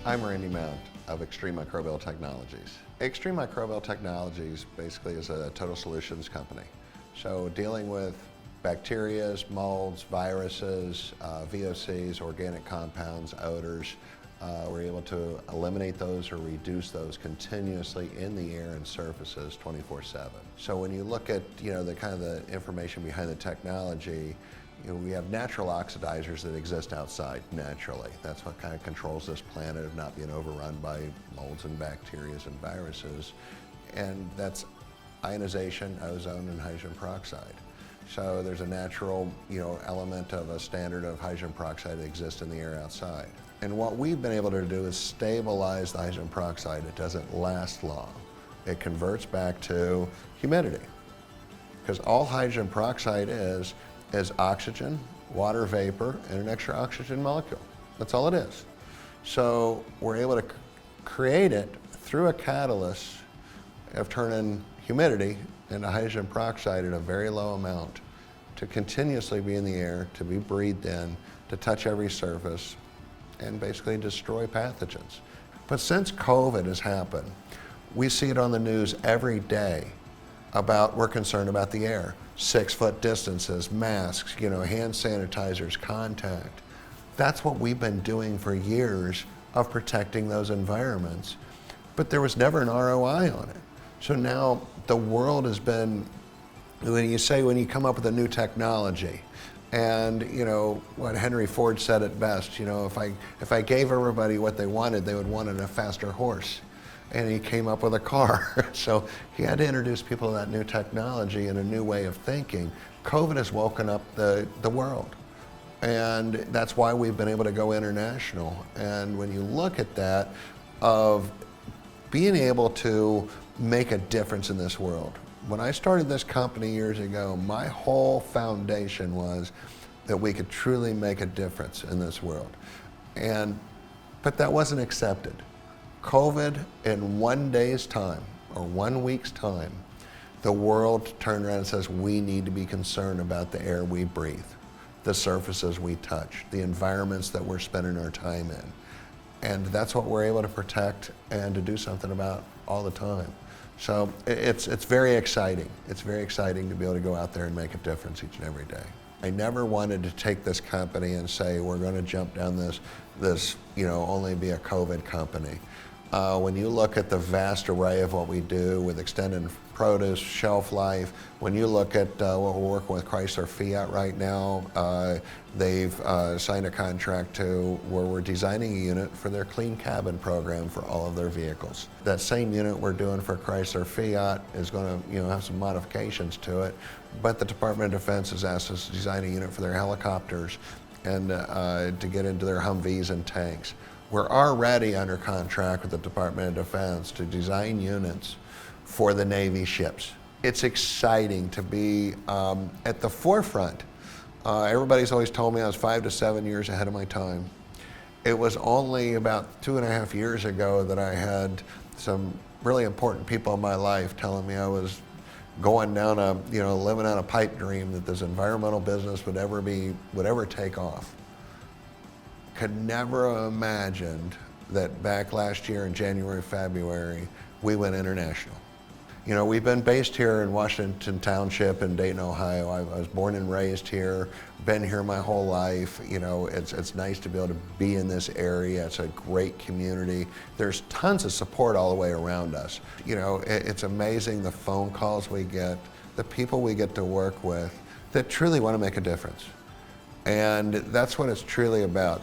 I'm Randy Mount of Extreme Microbial Technologies. Extreme Microbial Technologies basically is a total solutions company. So dealing with bacterias, molds, viruses, VOCs, organic compounds, odors, we're able to eliminate those or reduce those continuously in the air and surfaces 24/7. So when you look at the kind of the information behind the technology, we have natural oxidizers that exist outside naturally. That's what kind of controls this planet of not being overrun by molds and bacteria and viruses. And that's ionization, ozone, and hydrogen peroxide. So there's a natural element of a standard of hydrogen peroxide that exists in the air outside. And what we've been able to do is stabilize the hydrogen peroxide. It doesn't last long. It converts back to humidity. Because all hydrogen peroxide is oxygen, water vapor, and an extra oxygen molecule. That's all it is. So we're able to create it through a catalyst of turning humidity into hydrogen peroxide at a very low amount to continuously be in the air, to be breathed in, to touch every surface, and basically destroy pathogens. But since COVID has happened, we see it on the news every day we're concerned about the air. 6-foot distances, masks, hand sanitizers, contact. That's what we've been doing for years of protecting those environments. But there was never an ROI on it. So now the world has been, when you come up with a new technology, and what Henry Ford said it best, if I gave everybody what they wanted, they would want a faster horse. And he came up with a car. So he had to introduce people to that new technology and a new way of thinking. COVID has woken up the world. And that's why we've been able to go international. And when you look at that, of being able to make a difference in this world. When I started this company years ago, my whole foundation was that we could truly make a difference in this world. But that wasn't accepted. COVID, in 1 day's time, or 1 week's time, the world turned around and says, we need to be concerned about the air we breathe, the surfaces we touch, the environments that we're spending our time in. And that's what we're able to protect and to do something about all the time. So it's very exciting. It's very exciting to be able to go out there and make a difference each and every day. I never wanted to take this company and say, we're going to jump down this only be a COVID company. When you look at the vast array of what we do with extended produce, shelf life, when you look at what we're working with Chrysler Fiat right now, they've signed a contract where we're designing a unit for their clean cabin program for all of their vehicles. That same unit we're doing for Chrysler Fiat is going to have some modifications to it, but the Department of Defense has asked us to design a unit for their helicopters and to get into their Humvees and tanks. We're already under contract with the Department of Defense to design units for the Navy ships. It's exciting to be at the forefront. Everybody's always told me I was 5 to 7 years ahead of my time. It was only about 2.5 years ago that I had some really important people in my life telling me I was going down living on a pipe dream that this environmental business would ever take off. Could never have imagined that back last year in January, February, we went international. We've been based here in Washington Township in Dayton, Ohio. I was born and raised here, been here my whole life. It's nice to be able to be in this area. It's a great community. There's tons of support all the way around us. It's amazing the phone calls we get, the people we get to work with that truly want to make a difference. And that's what it's truly about.